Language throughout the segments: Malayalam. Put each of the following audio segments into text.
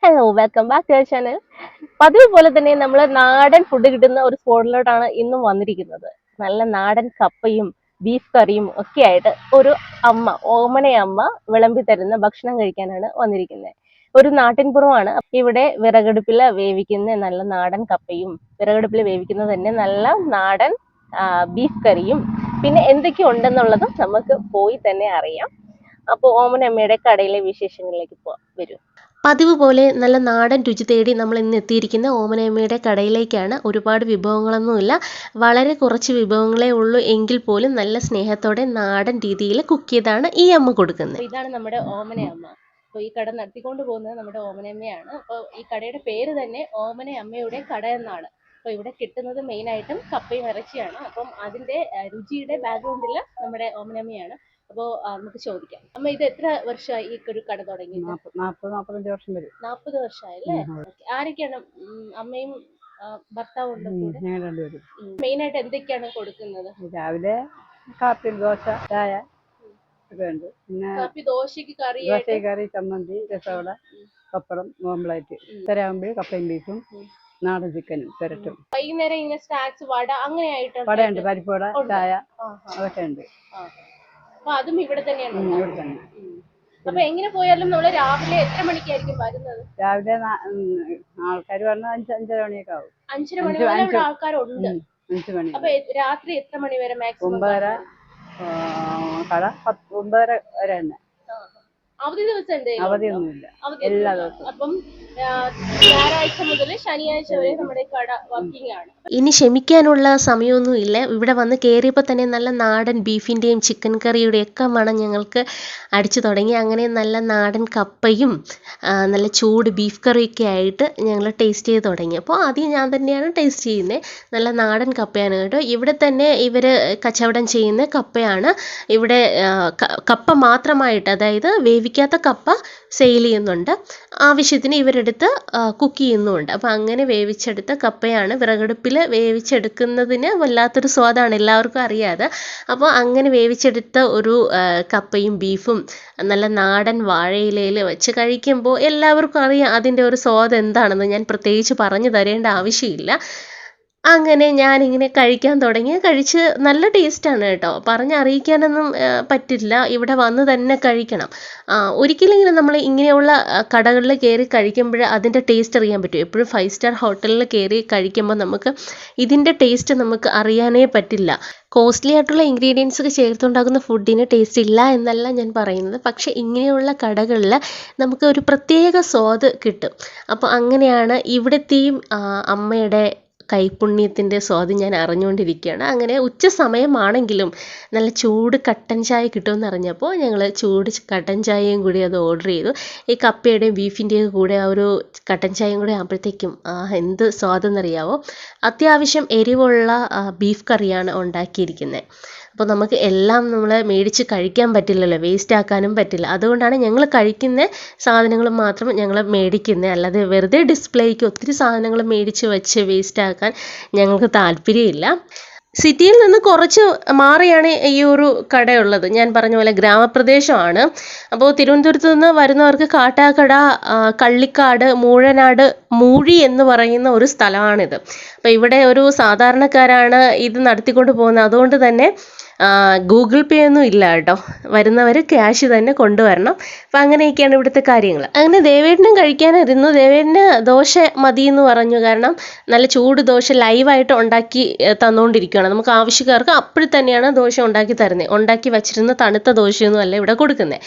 Hello welcome back to our channel. പതിവ് പോലെ തന്നെ നമ്മൾ നാടൻ ഫുഡ് കിട്ടുന്ന ഒരു സ്പോട്ടിലോട്ടാണ് ഇന്നും വന്നിരിക്കുന്നത്. നല്ല നാടൻ കപ്പയും ബീഫ് കറിയും ഒക്കെ ആയിട്ട് ഒരു അമ്മ, ഓമനയമ്മ വിളമ്പി തരുന്ന ഭക്ഷണം കഴിക്കാനാണ് വന്നിരിക്കുന്നത്. ഒരു നാട്ടിൻപുറമാണ്. ഇവിടെ വിറകടുപ്പിൽ വേവിക്കുന്ന നല്ല നാടൻ കപ്പയും വിറകടുപ്പിൽ വേവിക്കുന്നത് തന്നെ നല്ല നാടൻ ബീഫ് കറിയും പിന്നെ എന്തൊക്കെ ഉണ്ടെന്നുള്ളത് നമുക്ക് പോയി തന്നെ അറിയാം. അപ്പോൾ ഓമനമ്മയുടെ കടയിലെ വിശേഷങ്ങളിലേക്ക് വരും. പതിവ് പോലെ നല്ല നാടൻ രുചി തേടി നമ്മൾ ഇന്ന് എത്തിയിരിക്കുന്ന ഓമനയമ്മയുടെ കടയിലേക്കാണ്. ഒരുപാട് വിഭവങ്ങളൊന്നുമില്ല, വളരെ കുറച്ച് വിഭവങ്ങളേ ഉള്ളൂ. എങ്കിൽ പോലും നല്ല സ്നേഹത്തോടെ നാടൻ രീതിയിൽ കുക്ക് ചെയ്താണ് ഈ അമ്മ കൊടുക്കുന്നത്. ഇതാണ് നമ്മുടെ ഓമനയമ്മ. അപ്പോൾ ഈ കട നടത്തിക്കൊണ്ട് പോകുന്നത് നമ്മുടെ ഓമനയമ്മയാണ്. അപ്പോൾ ഈ കടയുടെ പേര് തന്നെ ഓമനയമ്മയുടെ കട എന്നാണ്. അപ്പോൾ ഇവിടെ കിട്ടുന്നത് മെയിനായിട്ടും കപ്പയും ഇറച്ചിയാണ്. അപ്പം അതിൻ്റെ രുചിയുടെ ബാക്ക്ഗ്രൗണ്ടിൽ നമ്മുടെ ഓമനയമ്മയാണ്. അപ്പോൾ നമുക്ക് ചോദിക്കാം. അമ്മ, ഇത് എത്ര വർഷമായി ഈ ഒരു കട തുടങ്ങി? 40-45 വർഷം വരും. 40 വർഷമായല്ലേ? ആരൊക്കെയാണ്? അമ്മയും ഭർത്താവും ഉണ്ട് കൂടെ? ഞങ്ങൾ രണ്ടുപേരും. മെയിൻ ആയിട്ട് എന്തൊക്കെയാണ് കൊടുക്കുന്നത്? രാവിലെ കാപ്പി, ദോശ, ചായ ഒക്കെ ഉണ്ട്. പിന്നെ കാപ്പി, ദോശക്ക് കറി, ചമ്മന്തി, രസവട, പപ്പടം, ഓംപ്ലേറ്റ്. ഇത്തരയാകുമ്പോൾ കപ്പയും ബീഫും നാടൻ ചിക്കനും പെരട്ടും. വൈകുന്നേരം ഇങ്ങനെ സ്നാക്സ്, വട അങ്ങനെയായിട്ട് വടയുണ്ട്, പരിപ്പുവട, ചായ അതൊക്കെ ഉണ്ട്. അപ്പൊ അതും ഇവിടെ തന്നെയാണ്. ഇവിടെ തന്നെ. അപ്പൊ എങ്ങനെ പോയാലും നമ്മള് രാവിലെ എത്ര മണിക്കായിരിക്കും വരുന്നത്? രാവിലെ ആൾക്കാർ പറഞ്ഞാൽ 5-5:30 മണിയൊക്കെ ആവും. 5:30 മണി വരെ ആൾക്കാരുണ്ട്. 5 മണി. അപ്പൊ രാത്രി എത്ര മണി വരെ? മാക്സിമം 9:30. കട 9:30 വരെ തന്നെ. അവധി ദിവസം അവധിയൊന്നുമില്ല, എല്ലാ ദിവസവും. അപ്പം ഞായറാഴ്ച മുതൽ ശനിയാഴ്ച വരെ നമ്മുടെ കട വർക്കിംഗ് ആണ്. ഇനി ക്ഷമിക്കാനുള്ള സമയമൊന്നുമില്ല. ഇവിടെ വന്ന് കയറിയപ്പോൾ തന്നെ നല്ല നാടൻ ബീഫിൻ്റെയും ചിക്കൻ കറിയുടെയും ഒക്കെ മണം ഞങ്ങൾക്ക് അടിച്ചു തുടങ്ങി. അങ്ങനെ നല്ല നാടൻ കപ്പയും നല്ല ചൂട് ബീഫ് കറിയൊക്കെ ആയിട്ട് ഞങ്ങൾ ടേസ്റ്റ് ചെയ്ത് തുടങ്ങി. അപ്പോൾ ആദ്യം ഞാൻ തന്നെയാണ് ടേസ്റ്റ് ചെയ്യുന്നത്. നല്ല നാടൻ കപ്പയാണ് കേട്ടോ. ഇവിടെ തന്നെ ഇവർ കച്ചവടം ചെയ്യുന്ന കപ്പയാണ്. ഇവിടെ കപ്പ മാത്രമായിട്ട്, അതായത് വേവിക്കാത്ത കപ്പ സെയിൽ ചെയ്യുന്നുണ്ട്. ആവശ്യത്തിന് ഇവരെടുത്ത് കുക്ക് ചെയ്യുന്നുമുണ്ട്. അപ്പോൾ അങ്ങനെ വേവിച്ചെടുത്ത കപ്പയാണ്. വിറകടുപ്പിൽ വേവിച്ചെടുക്കുന്നതിന് വല്ലാത്തൊരു സ്വാദാണ്, എല്ലാവർക്കും അറിയാതെ. അപ്പോൾ അങ്ങനെ വേവിച്ചെടുത്ത ഒരു കപ്പയും ബീഫും നല്ല നാടൻ വാഴയിലയിൽ വെച്ച് കഴിക്കുമ്പോൾ എല്ലാവർക്കും അറിയാം അതിൻ്റെ ഒരു സ്വാദ് എന്താണെന്ന്. ഞാൻ പ്രത്യേകിച്ച് പറഞ്ഞു തരേണ്ട ആവശ്യമില്ല. അങ്ങനെ ഞാനിങ്ങനെ കഴിക്കാൻ തുടങ്ങി. കഴിച്ച് നല്ല ടേസ്റ്റാണ് കേട്ടോ, പറഞ്ഞറിയിക്കാനൊന്നും പറ്റില്ല. ഇവിടെ വന്ന് തന്നെ കഴിക്കണം. ഒരിക്കലും ഇങ്ങനെ നമ്മൾ ഇങ്ങനെയുള്ള കടകളിൽ കയറി കഴിക്കുമ്പോൾ അതിൻ്റെ ടേസ്റ്റ് അറിയാൻ പറ്റും. എപ്പോഴും 5 സ്റ്റാർ ഹോട്ടലിൽ കയറി കഴിക്കുമ്പോൾ നമുക്ക് ഇതിൻ്റെ ടേസ്റ്റ് നമുക്ക് അറിയാനേ പറ്റില്ല. കോസ്റ്റ്ലി ആയിട്ടുള്ള ഇൻഗ്രീഡിയൻസ് ഒക്കെ ചേർത്തുണ്ടാക്കുന്ന ഫുഡിന് ടേസ്റ്റ് ഇല്ല എന്നല്ല ഞാൻ പറയുന്നത്. പക്ഷേ ഇങ്ങനെയുള്ള കടകളിൽ നമുക്ക് ഒരു പ്രത്യേക സ്വാദ് കിട്ടും. അപ്പോൾ അങ്ങനെയാണ് ഇവിടുത്തെയും അമ്മയുടെ കൈപ്പുണ്യത്തിൻ്റെ സ്വാദ് ഞാൻ അറിഞ്ഞുകൊണ്ടിരിക്കുകയാണ്. അങ്ങനെ ഉച്ച സമയമാണെങ്കിലും നല്ല ചൂട് കട്ടൻ ചായ കിട്ടുമെന്ന് അറിഞ്ഞപ്പോൾ ഞങ്ങൾ ചൂട് കട്ടൻ ചായയും കൂടി അത് ഓർഡർ ചെയ്തു. ഈ കപ്പയുടെയും ബീഫിൻ്റെയും കൂടെ ആ ഒരു കട്ടൻ ചായയും കൂടെ ആകുമ്പോഴത്തേക്കും എന്ത് സ്വാദെന്നറിയാവോ. അത്യാവശ്യം എരിവുള്ള ബീഫ് കറിയാണ് ഉണ്ടാക്കിയിരിക്കുന്നത്. അപ്പോൾ നമുക്ക് എല്ലാം നമ്മൾ മേടിച്ച് കഴിക്കാൻ പറ്റില്ലല്ലോ, വേസ്റ്റ് ആക്കാനും പറ്റില്ല. അതുകൊണ്ടാണ് ഞങ്ങൾ കഴിക്കുന്ന സാധനങ്ങൾ മാത്രം ഞങ്ങൾ മേടിക്കുന്നത്. അല്ലാതെ വെറുതെ ഡിസ്പ്ലേക്ക് ഒത്തിരി സാധനങ്ങൾ മേടിച്ച് വെച്ച് വേസ്റ്റ് ആക്കാൻ ഞങ്ങൾക്ക് താല്പര്യമില്ല. സിറ്റിയിൽ നിന്ന് കുറച്ച് മാറിയാണ് ഈ ഒരു കടയുള്ളത്. ഞാൻ പറഞ്ഞ പോലെ ഗ്രാമപ്രദേശമാണ്. അപ്പോൾ തിരുവനന്തപുരത്ത് നിന്ന് വരുന്നവർക്ക് കാട്ടാക്കട, കള്ളിക്കാട്, മൂഴനാട്, മൂഴി എന്ന് പറയുന്ന ഒരു സ്ഥലമാണിത്. അപ്പോൾ ഇവിടെ ഒരു സാധാരണക്കാരാണ് ഇത് നടത്തിക്കൊണ്ട് പോകുന്നത്. അതുകൊണ്ട് തന്നെ ഗൂഗിൾ പേ ഒന്നും ഇല്ല കേട്ടോ. വരുന്നവർ ക്യാഷ് തന്നെ കൊണ്ടുവരണം. അപ്പം അങ്ങനെയൊക്കെയാണ് ഇവിടുത്തെ കാര്യങ്ങൾ. അങ്ങനെ ദേവേട്ടനും കഴിക്കാനിരുന്നു. ദേവേട്ടന് ദോശ മതി എന്ന് പറഞ്ഞു. കാരണം നല്ല ചൂട് ദോശ ലൈവായിട്ട് ഉണ്ടാക്കി തന്നുകൊണ്ടിരിക്കുകയാണ്. നമുക്ക് ആവശ്യക്കാർക്ക് അപ്പോഴും തന്നെയാണ് ദോശ ഉണ്ടാക്കി തരുന്നത്. ഉണ്ടാക്കി വച്ചിരുന്ന തണുത്ത ദോശയൊന്നും അല്ല ഇവിടെ കൊടുക്കുന്നത്.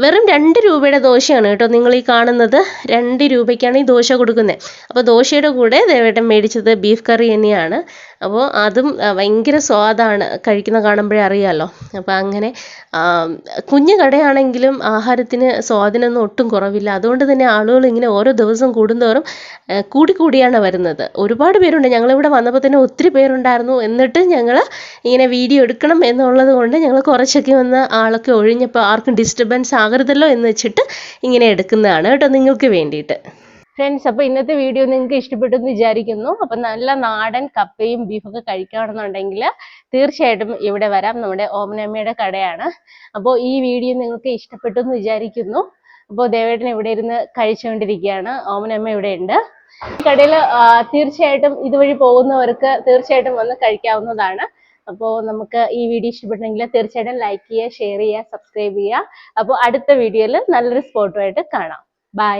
വെറും 2 രൂപയുടെ ദോശയാണ് കേട്ടോ നിങ്ങൾ ഈ കാണുന്നത്. 2 രൂപയ്ക്കാണ് ഈ ദോശ കൊടുക്കുന്നത്. അപ്പോൾ ദോശയുടെ കൂടെ ദേവേട്ടൻ മേടിച്ചത് ബീഫ് കറി തന്നെയാണ്. അപ്പോൾ അതും ഭയങ്കര സ്വാദാണ്, കഴിക്കുന്ന കാണുമ്പോഴേ അറിയാമല്ലോ. അപ്പോൾ അങ്ങനെ കുഞ്ഞു കടയാണെങ്കിലും ആഹാരത്തിന് സ്വാദിനൊന്നും ഒട്ടും കുറവില്ല. അതുകൊണ്ട് തന്നെ ആളുകൾ ഇങ്ങനെ ഓരോ ദിവസം കൂടുന്തോറും കൂടിയാണ് വരുന്നത്. ഒരുപാട് പേരുണ്ട്. ഞങ്ങളിവിടെ വന്നപ്പോൾ തന്നെ ഒത്തിരി പേരുണ്ടായിരുന്നു. എന്നിട്ട് ഞങ്ങൾ ഇങ്ങനെ വീഡിയോ എടുക്കണം എന്നുള്ളത് കൊണ്ട് ഞങ്ങൾ കുറച്ചൊക്കെ വന്ന് ആളൊക്കെ ഒഴിഞ്ഞപ്പോൾ ആർക്കും ഡിസ്റ്റർബൻസ് ആകരുതല്ലോ എന്ന് വെച്ചിട്ട് ഇങ്ങനെ എടുക്കുന്നതാണ് കേട്ടോ നിങ്ങൾക്ക് വേണ്ടിയിട്ട്. ഫ്രണ്ട്സ്, അപ്പോൾ ഇന്നത്തെ വീഡിയോ നിങ്ങൾക്ക് ഇഷ്ടപ്പെട്ടു എന്ന് വിചാരിക്കുന്നു. അപ്പം നല്ല നാടൻ കപ്പയും ബീഫൊക്കെ കഴിക്കുകയാണെന്നുണ്ടെങ്കിൽ തീർച്ചയായിട്ടും ഇവിടെ വരാം. നമ്മുടെ ഓമനമ്മയുടെ കടയാണ്. അപ്പോൾ ഈ വീഡിയോ നിങ്ങൾക്ക് ഇഷ്ടപ്പെട്ടു എന്ന് വിചാരിക്കുന്നു. അപ്പോൾ ദേവേട്ടൻ ഇവിടെ ഇരുന്ന് കഴിച്ചുകൊണ്ടിരിക്കുകയാണ്. ഓമനമ്മ ഇവിടെ ഉണ്ട്. ഈ കടയിൽ തീർച്ചയായിട്ടും ഇതുവഴി പോകുന്നവർക്ക് തീർച്ചയായിട്ടും വന്ന് കഴിക്കാവുന്നതാണ്. അപ്പോൾ നമുക്ക് ഈ വീഡിയോ ഇഷ്ടപ്പെട്ടെങ്കിൽ തീർച്ചയായിട്ടും ലൈക്ക് ചെയ്യുക, ഷെയർ ചെയ്യുക, സബ്സ്ക്രൈബ് ചെയ്യുക. അപ്പോൾ അടുത്ത വീഡിയോയിൽ നല്ലൊരു സ്പോട്ടുമായിട്ട് കാണാം. ബൈ.